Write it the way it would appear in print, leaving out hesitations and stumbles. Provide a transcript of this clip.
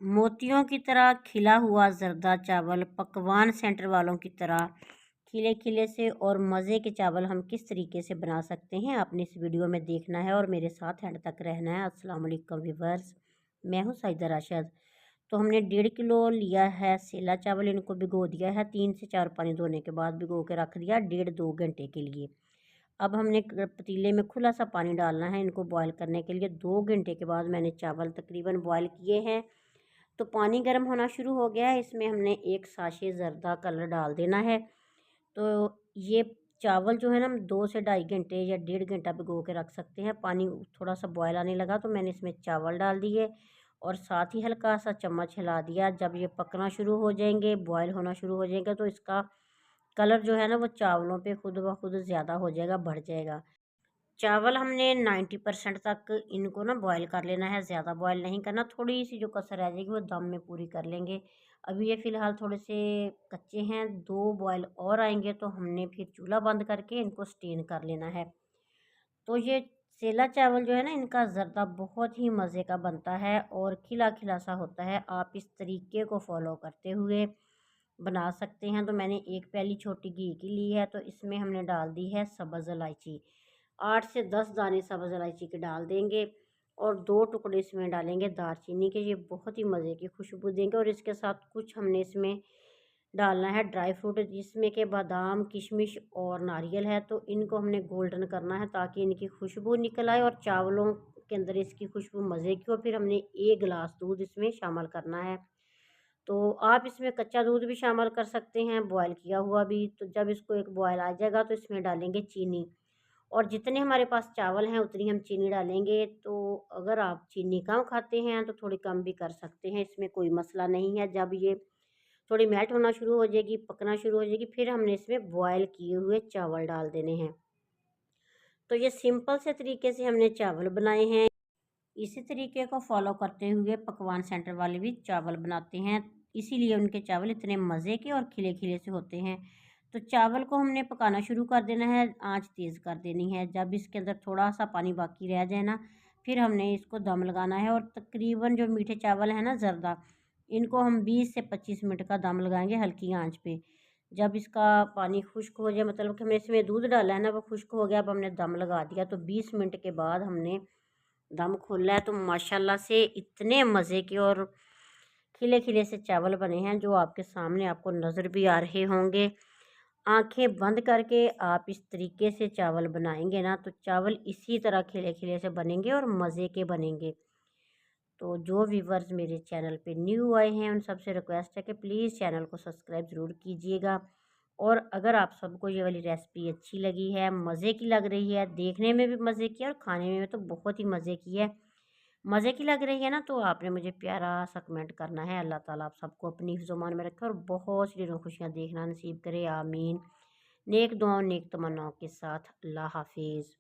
मोतियों की तरह खिला हुआ जर्दा चावल पकवान सेंटर वालों की तरह खिले खिले से और मज़े के चावल हम किस तरीके से बना सकते हैं, आपने इस वीडियो में देखना है और मेरे साथ एंड तक रहना है। अस्सलाम वालेकुम व्यूअर्स, मैं हूं साइदा राशिद। तो हमने 1.5 किलो लिया है सेला चावल। इनको भिगो दिया है 3 से 4 पानी धोने के बाद, भिगो के रख दिया 1.5-2 घंटे के लिए। अब हमने पतीले में खुला सा पानी डालना है इनको बॉयल करने के लिए। 2 घंटे के बाद मैंने चावल तकरीबन बॉयल किए हैं। तो पानी गर्म होना शुरू हो गया है, इसमें हमने 1 साशे ज़र्दा कलर डाल देना है। तो ये चावल जो है ना, हम 2 से ढाई घंटे या 1.5 घंटा भिगो के रख सकते हैं। पानी थोड़ा सा बॉयल आने लगा तो मैंने इसमें चावल डाल दिए और साथ ही हल्का सा चम्मच हिला दिया। जब ये पकना शुरू हो जाएंगे, बॉयल होना शुरू हो जाएगा, तो इसका कलर जो है ना वो चावलों पे खुद ब खुद ज़्यादा हो जाएगा, बढ़ जाएगा। चावल हमने 90% तक इनको ना बॉयल कर लेना है, ज़्यादा बॉयल नहीं करना। थोड़ी सी जो कसर रह जाएगी वो दम में पूरी कर लेंगे। अभी ये फ़िलहाल थोड़े से कच्चे हैं, 2 बॉयल और आएंगे तो हमने फिर चूल्हा बंद करके इनको स्टेन कर लेना है। तो ये सेला चावल जो है ना, इनका ज़र्दा बहुत ही मज़े का बनता है और खिला खिला सा होता है। आप इस तरीके को फॉलो करते हुए बना सकते हैं। तो मैंने एक प्याली छोटी घी की ली है, तो इसमें हमने डाल दी है सब्ज़ इलायची। 8 से 10 दाने सब्ज़ इलायची के डाल देंगे और 2 टुकड़े इसमें डालेंगे दालचीनी के। ये बहुत ही मज़े की खुशबू देंगे। और इसके साथ कुछ हमने इसमें डालना है ड्राई फ्रूट, जिसमें के बादाम, किशमिश और नारियल है। तो इनको हमने गोल्डन करना है ताकि इनकी खुशबू निकल आए और चावलों के अंदर इसकी खुशबू मज़े की हो। फिर हमने 1 गिलास दूध इसमें शामिल करना है। तो आप इसमें कच्चा दूध भी शामिल कर सकते हैं, बॉयल किया हुआ भी। तो जब इसको एक बॉयल आ जाएगा तो इसमें डालेंगे चीनी, और जितने हमारे पास चावल हैं उतनी हम चीनी डालेंगे। तो अगर आप चीनी कम खाते हैं तो थोड़ी कम भी कर सकते हैं, इसमें कोई मसला नहीं है। जब ये थोड़ी मेल्ट होना शुरू हो जाएगी, पकना शुरू हो जाएगी, फिर हमने इसमें बॉयल किए हुए चावल डाल देने हैं। तो ये सिंपल से तरीके से हमने चावल बनाए हैं। इसी तरीके को फॉलो करते हुए पकवान सेंटर वाले भी चावल बनाते हैं, इसीलिए उनके चावल इतने मज़े के और खिले खिले से होते हैं। तो चावल को हमने पकाना शुरू कर देना है, आंच तेज़ कर देनी है। जब इसके अंदर थोड़ा सा पानी बाकी रह जाए ना, फिर हमने इसको दम लगाना है। और तकरीबन जो मीठे चावल हैं ना ज़र्दा, इनको हम 20 से 25 मिनट का दम लगाएंगे हल्की आंच पे। जब इसका पानी खुश्क हो जाए, मतलब कि हमने इसमें दूध डाला है ना, वो खुश्क हो गया, अब हमने दम लगा दिया। तो 20 मिनट के बाद हमने दम खोला है, तो माशाल्लाह से इतने मज़े के और खिले खिले से चावल बने हैं जो आपके सामने आपको नज़र भी आ रहे होंगे। आंखें बंद करके आप इस तरीके से चावल बनाएंगे ना, तो चावल इसी तरह खिले खिले से बनेंगे और मज़े के बनेंगे। तो जो व्यूवर्स मेरे चैनल पे न्यू आए हैं उन सबसे रिक्वेस्ट है कि प्लीज़ चैनल को सब्सक्राइब ज़रूर कीजिएगा। और अगर आप सबको ये वाली रेसिपी अच्छी लगी है, मज़े की लग रही है, देखने में भी मज़े की है और खाने में तो बहुत ही मज़े की है, मज़े की लग रही है ना, तो आपने मुझे प्यारा सा कमेंट करना है। अल्लाह ताला आप सबको अपनी हिफ्ज़-ओ-मान में रखे और बहुत सी ढेरों खुशियाँ देखना नसीब करे, आमीन। नेक दुआओं नेक तमन्नाओं के साथ, अल्लाह हाफिज़।